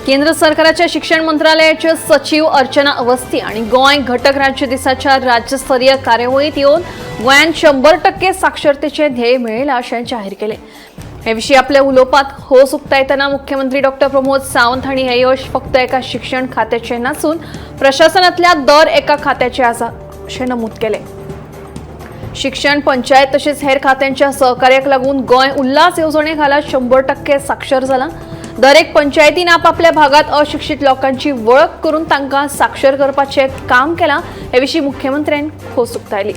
केंद्र सरकारच्या शिक्षण मंत्रालयाचे सचिव अर्चना अवस्थी आणि गोय घटक राज्य दिसाच्या राज्यस्तरीय कार्यवळीत येऊन गोंयात 100% साक्षरतेचे ध्येय मिळेल असे जाहीर केले। हे विषयी आपल्या उलोवपाक होस उक्तायतना मुख्यमंत्री डॉ प्रमोद सावंत हांणी हे यश फक्त एका शिक्षण खात्याचे नसून प्रशासनातल्या दर एका खात्याचे आसा असे नमूद केले। शिक्षण पंचायत तसेच हेर खात्यांच्या सहकार्याक लागून गोय उल्हास येवजणे खाला 100% साक्षर जाला। दर एक पंचायतीन आपापल्या भागात अशिक्षित लोकांची वळख करून तांकां साक्षर करपाचे काम केला। हे विषयी मुख्यमंत्र्यांनी खोस उक्तायली।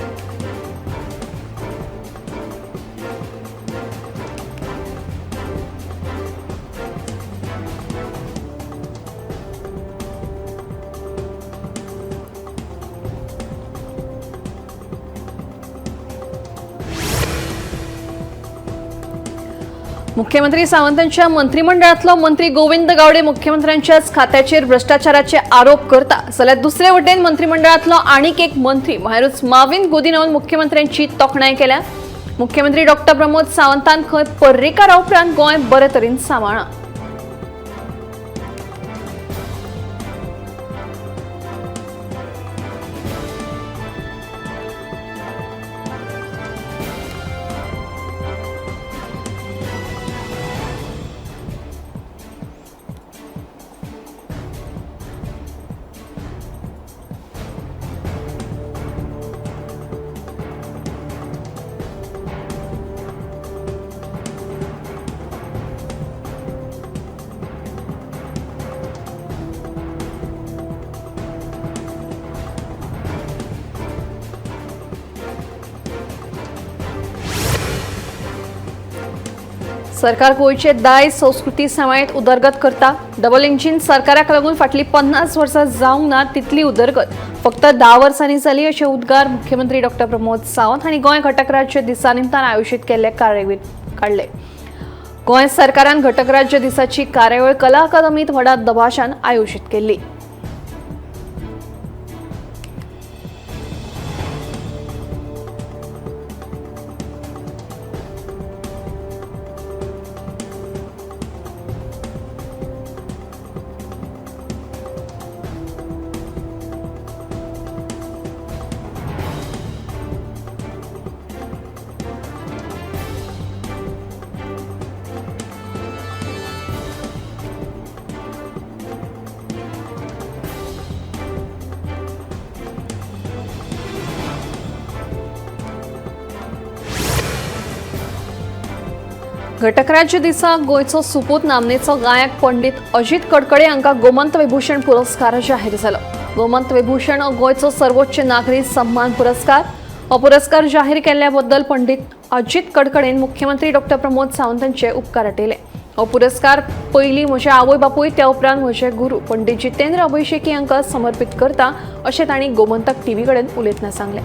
मुख्यमंत्री सावंतांच्या मंत्रिमंडळातलो मंत्री गोविंद गावडे मुख्यमंत्र्यांच्याच खात्याचेर भ्रष्टाचाराचे आरोप करता जाल्यार दुसरे वटेन मंत्रिमंडळातलो आनीक एक मंत्री म्हळ्यारूच माविन गुदिन्होन मुख्यमंत्र्यांची तोखणाय केल्या। मुख्यमंत्री डॉ प्रमोद सावंतान खंय पर्रीकारा उपरांत गोंय बरे तरेन सांबाळ्ळां। सरकार गोयचे दाय संस्कृती सांबाळीत उदरगत करता। डबल इंजिन सरकाराक लागून फाटली 50 वर्सां जावंक ना तितली उदरगत फक्त 10 वर्सांनी जाली अशे उद्गार मुख्यमंत्री डॉ प्रमोद सावंत हांणी गोंय घटक राज्य दिसा निमतान आयोजीत केल्ले कार्यावळीत काडले। गोंय सरकारान घटक राज्य दिसाची कार्यावळ कला अकादमीत व्हडा दबाशान आयोजीत केल्ली। घटक राज्य दिसा गोयचो सुपूत नामनेचो गायक पंडित अजित कडकडे हांकां गोमंत विभूषण पुरस्कार जाहीर जालो। गोमंत विभूषण हो गोयचो सर्वोच्च नागरी सन्मान पुरस्कार। हो पुरस्कार जाहीर केल्ल्या बद्दल पंडित अजित कडकडेन मुख्यमंत्री डॉ प्रमोद सावंतांचे उपकार आटयले। हो पुरस्कार पयलीं म्हजे आवय बापूय त्या उपरांत म्हजे गुरू पंडित जितेंद्र अभिषेकी हांकां समर्पित करता अशें तांणी गोमंतक टीव्ही कडेन उलयतना सांगलें।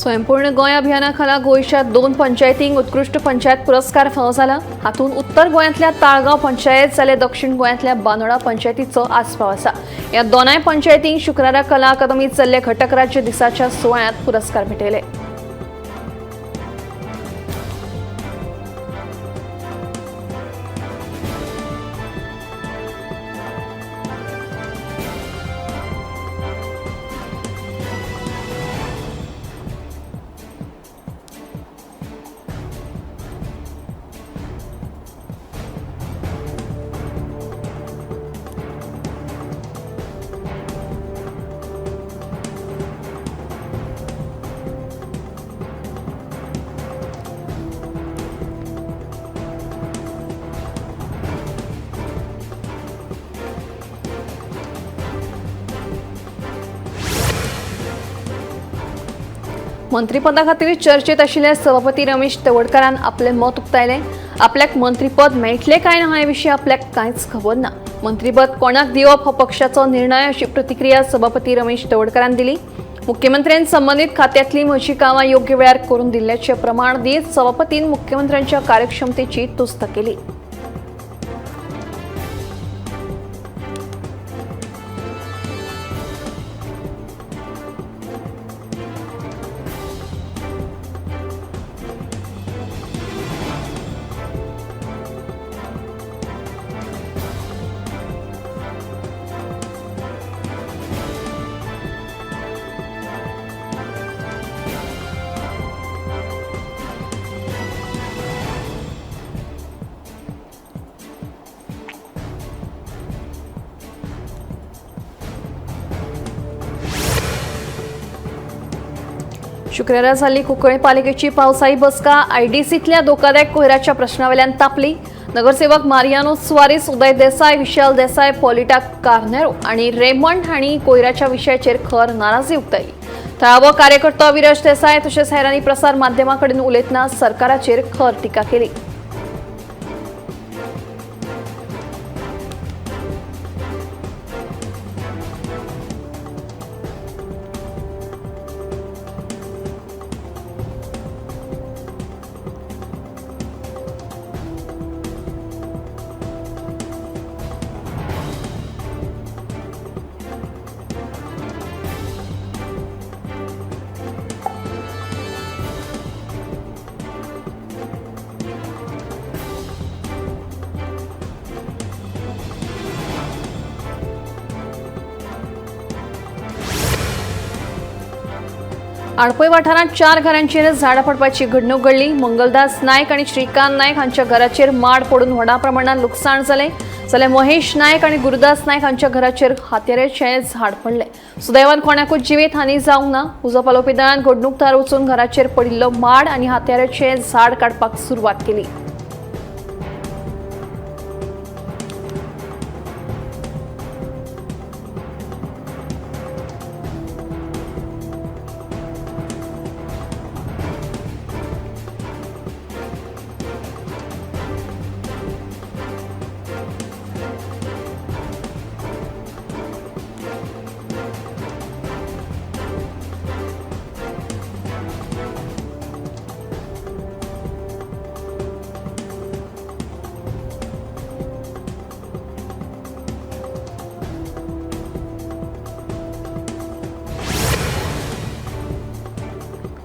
स्वयंपूर्ण गोय अभियाना खाला गोयच्या 2 पंचायतींक उत्कृष्ट पंचायत पुरस्कार फावो जाला। हातूंत उत्तर गोंयांतल्या ताळगांव पंचायत जाल्यार दक्षिण गोंयांतल्या बांदोडा पंचायतीचो आस्पाव आसा। ह्या दोनाय पंचायतींक शुक्रारा कला अकादमीत जाल्ले घटक राज्य दिसाच्या सुवाळ्यांत पुरस्कार भेटयले। मंत्रिपदा खातीर चर्चेत आशिल्ले सभापती रमेश तवडकरान आपले मत उक्तायले. आपल्याक मंत्रिपद मेळटले काय ना हे विशीं आपल्याक कांयच खबर ना. मंत्रिपद कोणाक दिवप हो पक्षाचो निर्णय अशी प्रतिक्रिया सभापती रमेश तवडकरान दिली. मुख्यमंत्र्यांनी संबंधित खात्यातली म्हजी कामां योग्य वेळार करून दिल्ल्याचे प्रमाण दीत सभापतीन मुख्यमंत्र्यांच्या कार्यक्षमतेची तुस्त केली. शुक्रारा जाल्ली कुंकळ्ळे पालिकेची पावसाळी बसका आयडीसीतल्या धोकादायक कोयराच्या प्रश्नावेल्यान तापली. नगरसेवक मारियानो सुवारीस, उदय देसाय, विशाल देसाय, पॉलिटा कार्नेरो आणि रेमंड हांणी कोयराच्या विशयाचेर खर नाराजी उक्तायली. थळावो कार्यकर्तो विराज देसाय तशेंच हेरांनी प्रसार माध्यमांकडेन उलयतना सरकाराचेर खर टिका केली. आडपय वाठारांत 4 घरांचेर झाडां पडपाची घडणूक घडली. मंगलदास नायक आणि श्रीकांत नायक हांच्या घराचेर माड पडून व्हडा प्रमाणात लुकसाण जालें. जाल्यार महेश नायक आणि गुरुदास नायक हांच्या घराचेर हातेरेचें झाड पडलें. सुदैवान कोणाकूच जिवीत हानी जावंक ना. उजो पालोवपी दळान घडणूकदार वचून घराचेर पडिल्लो माड आनी हातेरेचें झाड काडपाक सुरवात केली.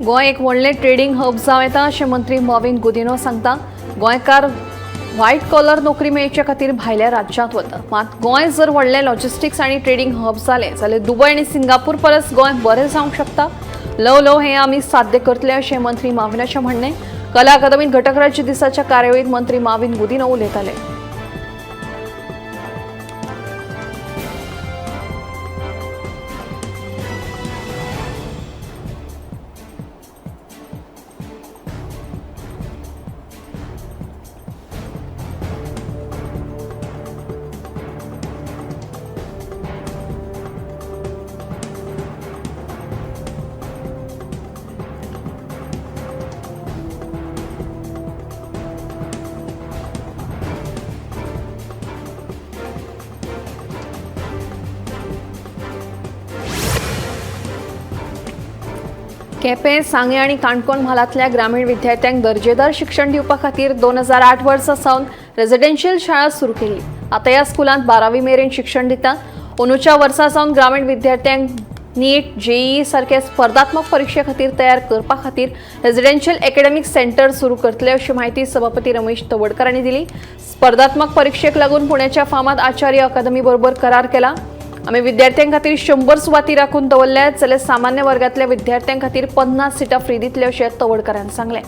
गोंय एक व्हडलें ट्रेडिंग हब जावं येता अशें मंत्री मॉविन गुदिनो सांगता. गोंयकार व्हायट कॉलर नोकरी मेळचे खातीर भायल्या राज्यांत वता. मात गोंय जर व्हडलें लॉजिस्टिक्स आनी ट्रेडिंग हब जालें जाल्यार दुबय आनी सिंगापूर परस गोंय बरें जावंक शकता. ल्हव हें आमी साध्य करतले अशें मंत्री माविनाचें म्हणणें. कला अकादमीत घटक राज्य दिसाच्या कार्यावळीत मंत्री मॉविन गुदिनो उलयताले. केपें, सांगे आनी काणकोण म्हालांतल्या ग्रामीण विद्यार्थ्यांक दर्जेदार शिक्षण दिवपा खातीर 2008 वर्सा सावन रेजिडेन्शियल शाळा सुरू केली. आतां ह्या स्कुलांत 12वी मेरेन शिक्षण दितात. अंदूच्या वर्सा सावन ग्रामीण विद्यार्थ्यांक नीट, जेईई सारखे स्पर्धात्मक परीक्षे खातीर तयार करपा खातीर रेजिडेन्शियल एकेडमिक सेंटर सुरू करतले अशी माहिती सभापती रमेश तवडकर हांणी दिली. स्पर्धात्मक परीक्षेक लागून पुण्याच्या फामाद आचार्य अकादमी बरोबर करार केला. आमी विद्यार्थ्यां खातीर 100 सुवाती राखून दवरल्यात जाल्यार सामान्य वर्गातल्या विद्यार्थ्यां खातीर 50 सिटां फ्री दितले अशें तवडकरान सांगलें.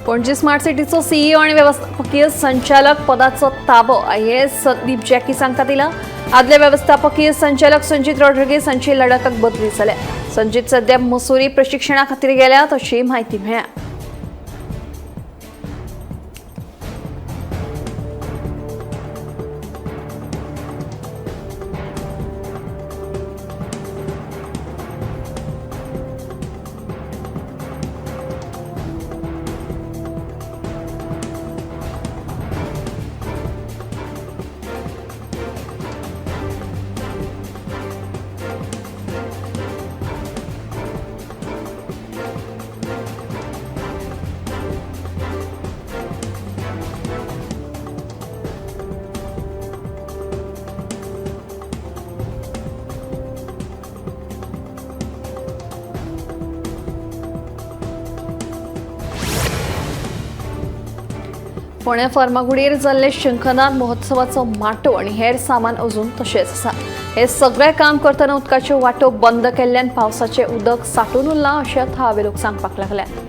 पणजी स्मार्ट सिटीचो सीईओ आणि व्यवस्थापकीय संचालक पदाचो ताबो IAS संदीप जॅकीस हांकां दिला. आदले व्यवस्थापकीय संचालक संजीत रॉड्रिगीस हांची लडाखाक बदली जाल्या. संजीत सध्या मसुरी प्रशिक्षणा खातीर गेल्यात अशी म्हायती मेळ्ळ्या. पुणे फार्मागुडीर जाल्ले शंखनाद महोत्सवाचो माटो आणि हेर सामान अजून तशेंच आसा. हे सगळे काम करतना उदकाच्यो वाटो बंद केल्ल्यान पावसाचें उदक सांठून उरलां अशें थळावे लोक सांगपाक लागल्यात.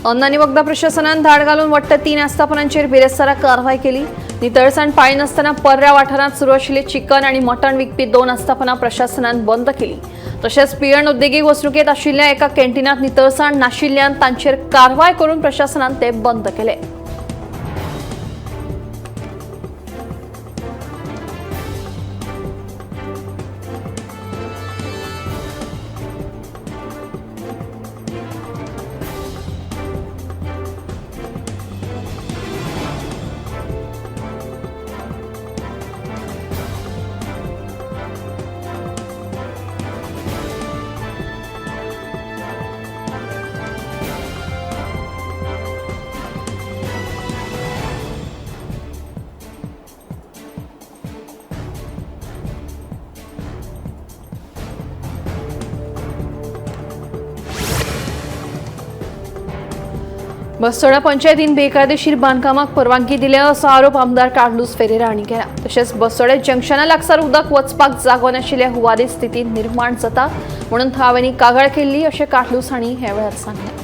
अन्न आणि वखदा प्रशासनान धाड घालून वट्ट 3 आस्थापनांचेर बिरेस्तारा कारवाय केली. नितळसाण पाळी नासतना पर्ऱ्या वाठारांत सुरू आशिल्ली चिकन आणि मटण विकपी 2 आस्थापनां प्रशासनान बंद केली. तशेंच पियण उद्देगीक वसणुकेत आशिल्ल्या एका कॅन्टीनात नितळसाण नाशिल्ल्यान तांचेर कारवाय करून प्रशासनान ते बंद केले. बसतोडा पंचायतीन बेकायदेशीर बांदकामाक परवानगी दिल्या असो आरोप आमदार कार्लोस फेरेरा हांणी केला. तशेंच बसतोडे जंक्शना लागसार उदक वचपाक जागो नाशिल्ल्या हुवादी स्थिती निर्माण जाता म्हणून थळाव्यांनी कागाळ केल्ली अशें कार्लोस हांणी ह्या वेळार सांगलें.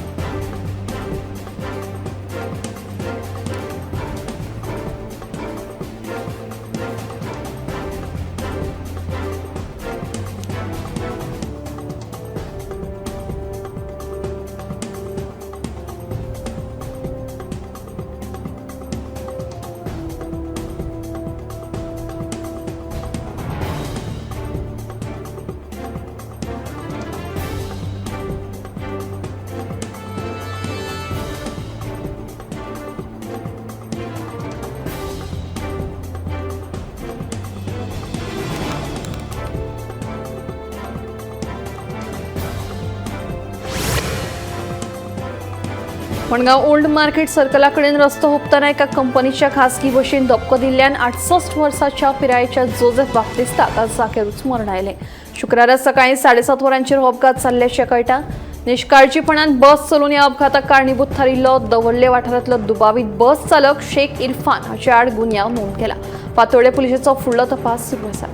मडगांव ओल्ड मार्केट सर्कला कडेन रस्तो हुबतना एका कंपनीच्या खासगी बशीन धपको दिल्ल्यान 68 वर्साच्या पिरायेच्या जोसेफ बाप्तिस्ताक आज जागेरूच मरण आयलें. शुक्रारा सकाळी 7:30 वरांचेर हो अपघात जाल्ल्याचें कळटा. निश्काळजीपणान बस चलोवन ह्या अपघाताक कारणीभूत थारिल्लो दवर्ले वाठारांतलो दुबावीत बस चालक शेख इरफान हाचे आड गुन्यांव नोंद केला. फातोर्डे पुलिशेचो फुडलो तपास सुरू आसा.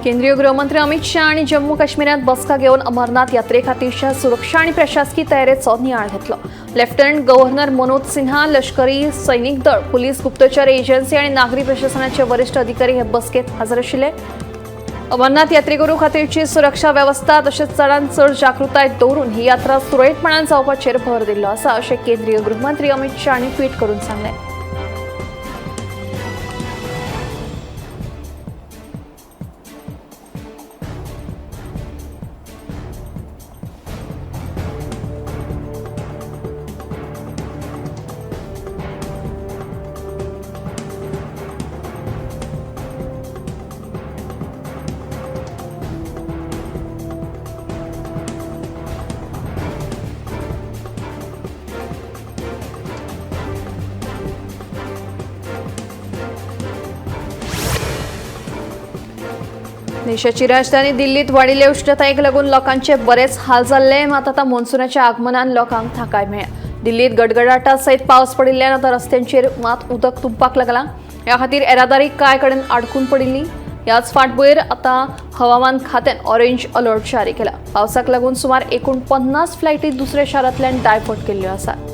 केंद्रीय गृहमंत्री अमित शाह आणि जम्मू काश्मीरात बसका घेऊन अमरनाथ यात्रेखातीरच्या सुरक्षा आणि प्रशासकीय तयारीचो नियाळ घेतलो. लेफ्टनंट गव्हर्नर मनोज सिन्हा, लष्करी सैनिक दळ, पोलीस, गुप्तचर एजन्सी आणि नागरी प्रशासनाचे वरिष्ठ अधिकारी हे बसकेत हजर आशिल्ले. अमरनाथ यात्रेकरू खातीरची सुरक्षा व्यवस्था तशेंच चडांत चड जागृताय दवरून ही यात्रा सुरळीतपणान जावपाचेर भर दिल्लो आसा अशें केंद्रीय गृहमंत्री अमित शाह हांणी ट्वीट करून सांगलें. देशाची राजधानी दिल्लीत वाडिल्ले उष्णतायेक लागून लोकांचे बरेच हाल जाल्ले. मात आता मोन्सूनाच्या आगमनान लोकांक थाकाय मेळ्ळ्या. दिल्लीत गडगडाटा सयत पावस पडिल्ल्यान आता रस्त्यांचेर मात उदक तुंबपाक लागला. ह्या खातीर येरादारी कांय कडेन आडकून पडिल्ली. ह्याच फाटभुंयेर आता हवामान खात्यान ऑरेंज अलर्ट जारी केला. पावसाक लागून सुमार 49 फ्लायटी दुसऱ्या शारांतल्यान डायवर्ट केल्ल्यो आसात.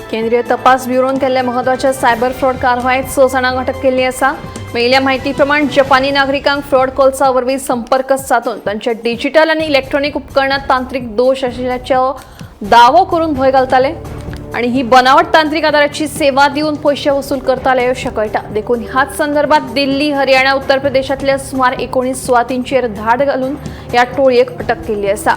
केंद्रीय तपास ब्युरोन केल्ल्या महत्वाच्या सायबर फ्रॉड कारवायेत 6 जाणांक अटक केल्ली आसा. मेळिल्ल्या म्हायती प्रमाण जपानी नागरिकांक फ्रॉड कॉल्सा वरवीं संपर्क साधून तांच्या डिजिटल आनी इलेक्ट्रॉनिक उपकरणांत तांत्रीक दोष आशिल्ल्याचो दावो करून भंय घालताले आणि ही बनावट तांत्रिक आदाराची सेवा दिवन पैसे वसूल करताले अशें कळटा. देखून ह्याच संदर्भात दिल्ली, हरियाणा, उत्तर प्रदेशांतल्या सुमार 19 सुवातींचेर धाड घालून ह्या टोळयेक अटक केल्ली आसा.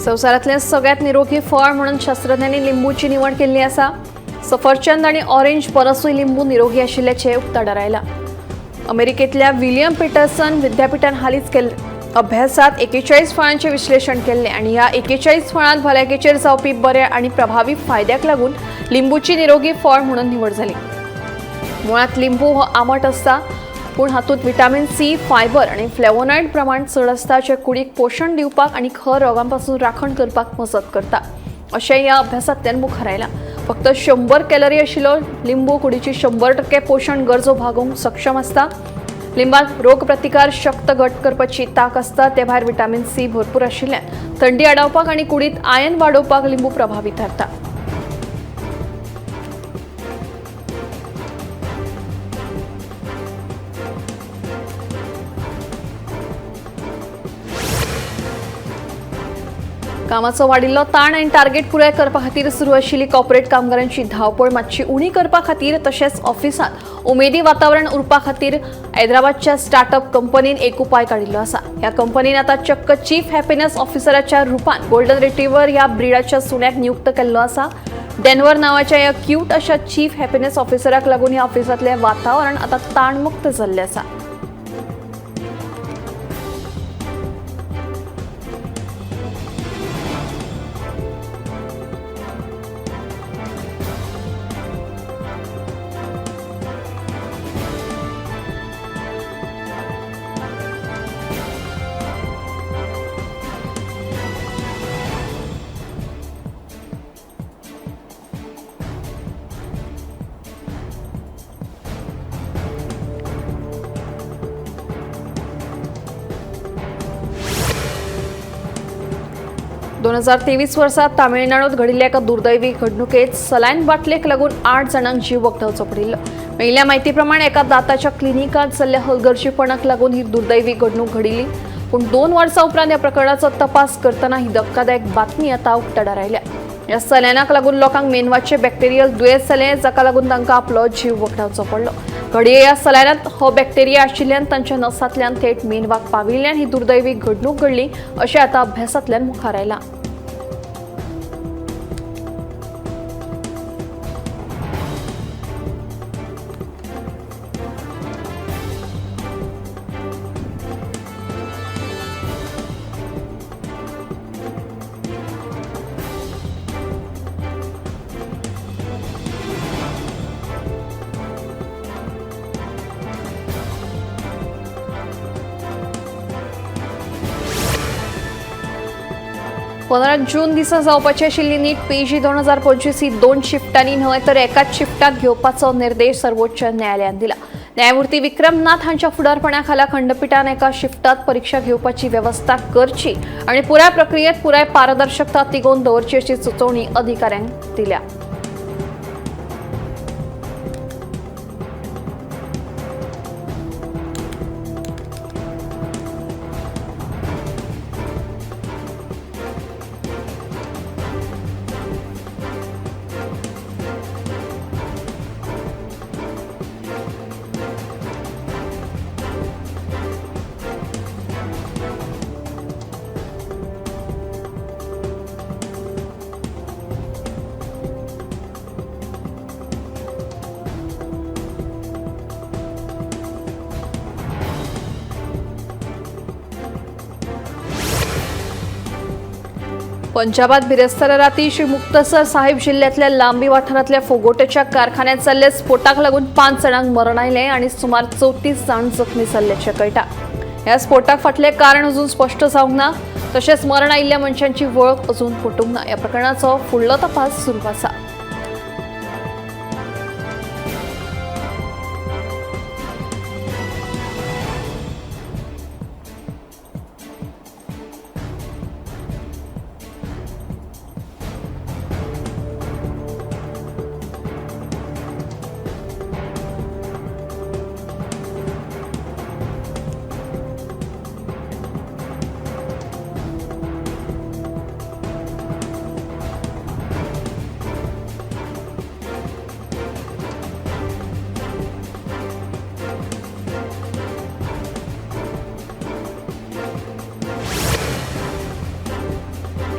संवसारांतलें सगळ्यात निरोगी फळ म्हणून शास्त्रज्ञांनी लिंबूची निवड केल्ली आसा. सफरचंद आणि ऑरेंज परसूय लिंबू निरोगी आशिल्ल्याचें उक्ताडार आयला. अमेरिकेंतल्या विलियम पिटरसन विद्यापीठान हालींच केल्ल्या अभ्यासात 41 फळांचे विश्लेषण केल्ले आणि ह्या 41 फळांत भलायकेचेर जावपी बरे आणि प्रभावी फायद्याक लागून लिंबूची निरोगी फळ म्हणून निवड जाली. मुळात लिंबू हो आंबट आसता, पूण हातूंत विटामीन सी, फायबर आणि फ्लेवोनॉइड प्रमाण चड आसता जे कुडीक पोषण दिवपाक आणि खर रोगांपासून राखण करपाक मजत करता अशें ह्या अभ्यासांतल्यान मुखार आयलां. फक्त 100 कॅलरी आशिल्लो लिंबू कुडीची 100% पोषण गरजो भागोवंक सक्षम आसता. लिंबात रोगप्रतिकार शक्त घट करपाची ताक आसता. ते भायर विटामीन सी भरपूर आशिल्ल्यान थंडी आडावपाक आणि कुडीत आयन वाडोवपाक लिंबू प्रभावी थारता. कामाचो वाडिल्लो ताण आनी टार्गेट पुराय करपा खातीर सुरू आशिल्ली कॉर्पोरेट कामगारांची धांवपळ मातशी उणी करपा खातीर तशेंच ऑफिसांत उमेदी वातावरण उरपा खातीर हैदराबादच्या स्टार्टअप कंपनीन एक उपाय काडिल्लो आसा. ह्या कंपनीन आतां चक्क चीफ हॅपीनेस ऑफिसराच्या रुपान गोल्डन रिट्रीवर ह्या ब्रिडाच्या सुण्याक नियुक्त केल्लो आसा. डेनवर नांवाच्या ह्या क्यूट अशा चीफ हॅपीनेस ऑफिसराक लागून ह्या ऑफिसांतलें वातावरण आतां ताणमुक्त जाल्लें आसा. 2023 वर्षात तामिळनाडूत घडिल्ल्या एका दुर्दैवी घडणुकेत सलाईन बाटलेक लागून 8 जणांक जीव वगडावचो पडिल्लो. मेळिल्ल्या म्हायतीप्रमाणे एका दाताच्या क्लिनिकांत जाल्ल्या हलगर्जीपणाक लागून ही दुर्दैवी घडणूक घडिल्ली. पूण 2 वर्सां उपरांत ह्या प्रकरणाचो तपास करतना ही धक्कादायक बातमी आतां उक्ताडार आयल्या. ह्या सलायनाक लागून लोकांक मेंदवाचे बॅक्टेरियल दुयेंस जालें, जाका लागून तांकां आपलो जीव वगडावचो पडलो. घडये ह्या सलायनांत हो बॅक्टेरिया आशिल्ल्यान तांच्या नसांतल्यान थेट मेंदवाक पाविल्ल्यान ही दुर्दैवी घडणूक घडली अशें आतां अभ्यासांतल्यान मुखार आयलां. पंदरा जून दिसा जावपाची आशिल्ली नीट PG 2025 ही 2 शिफ्टांनी न्हय तर एकाच शिफ्टाक घेवपाचो निर्देश सर्वोच्च न्यायालयान दिला. न्यायमूर्ती विक्रम नाथ हांच्या फुडारपणा खाला खंडपीठान एका शिफ्टात परीक्षा घेवपाची वेवस्था करची आनी पुराय प्रक्रियेत पुराय पारदर्शकता तिगोवन दवरची अशी सुचोवणी अधिकाऱ्यांक दिल्या. पंजाबात बिरेस्तारा राती श्री मुक्तसर साहिब जिल्ह्यातल्या लांबी वाठारातल्या फोगोटेच्या कारखान्यात जाल्ल्या स्फोटाक लागून 5 जणांक मरण आयलें आनी सुमार 34 जाण जखमी जाल्ल्याचें कळटा. ह्या स्फोटाक फाटलें कारण अजून स्पश्ट जावंक ना, तशेंच मरण आयिल्ल्या मनशांची वळख अजून पटूंक ना. ह्या प्रकरणाचो फुडलो तपास सुरू आसा.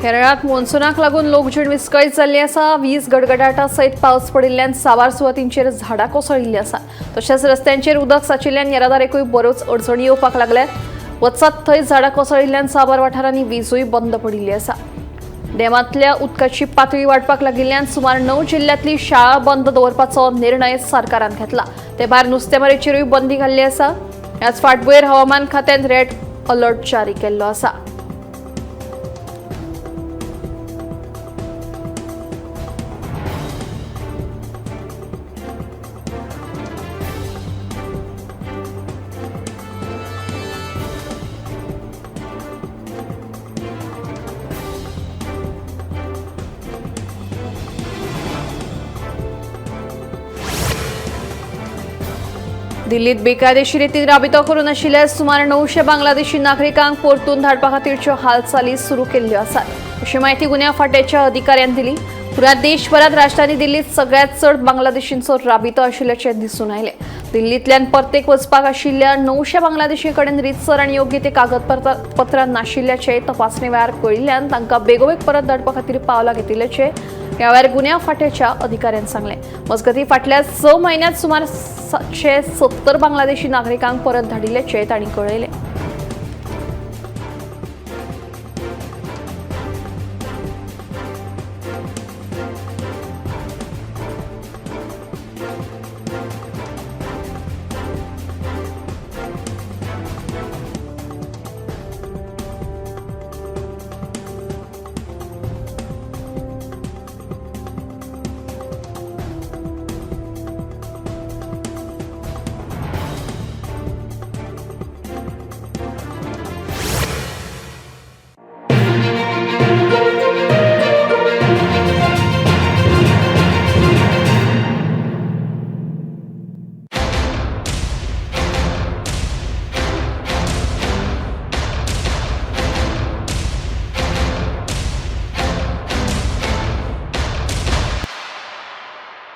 केरळात मोन्सूनाक लागून लोकजीण विस्कळीत जाल्ली आसा. वीज गडगडाटा सयत पावस पडिल्ल्यान सावार सुवातींचेर झाडां कोसळिल्लीं आसा. तशेंच रस्त्यांचेर उदक साचिल्ल्यान येरादारीकूय बऱ्योच अडचणी येवपाक लागल्यात. वचत थंय झाडां कोसळिल्ल्यान साबार वाठारांनी वीजूय बंद पडिल्ली आसा. डॅमांतल्या उदकाची पातळी वाडपाक लागिल्ल्यान सुमार 9 जिल्ल्यांतली शाळा बंद दवरपाचो निर्णय सरकारान घेतला. ते भायर नुस्तेमारीचेरूय बंदी घाल्ली आसा. ह्याच फाटभुंयेर हवामान खात्यान रेड अलर्ट जारी केल्लो आसा. दिल्लीत बेकायदेशीर रितीन राबितो करून आशिल्ल्या सुमार 900 बांगलादेशी नागरिकांक परतून धाडपा खातीरच्यो हालचाली सुरू केल्ल्यो आसात, अशी माहिती गुन्यांव फाटेच्या अधिकाऱ्यान दिली. पुराय देशभरात राजधानी दिल्लीत सगळ्यात चड बांगलादेशींचो राबितो आशिल्ल्याचें दिसून आयलें. दिल्लींतल्यान परतेक वचपाक आशिल्ल्या 900 बांगलादेशी कडेन रितसर आनी योग्य ते कागदपत्रां नाशिल्ल्याचे तपासणी वेळार कळिल्ल्यान तांकां बेगोबेग परत धाडपा खातीर पावलां घेतिल्ल्याचें ह्या वेळार गुन्यांव फाटेच्या अधिकाऱ्यान सांगलें. मजगतीं फाटल्या 6 म्हयन्यांत सुमार 770 बांगलादेशी नागरिकांक परत धाडिल्ल्याचें तांणी कळयलें.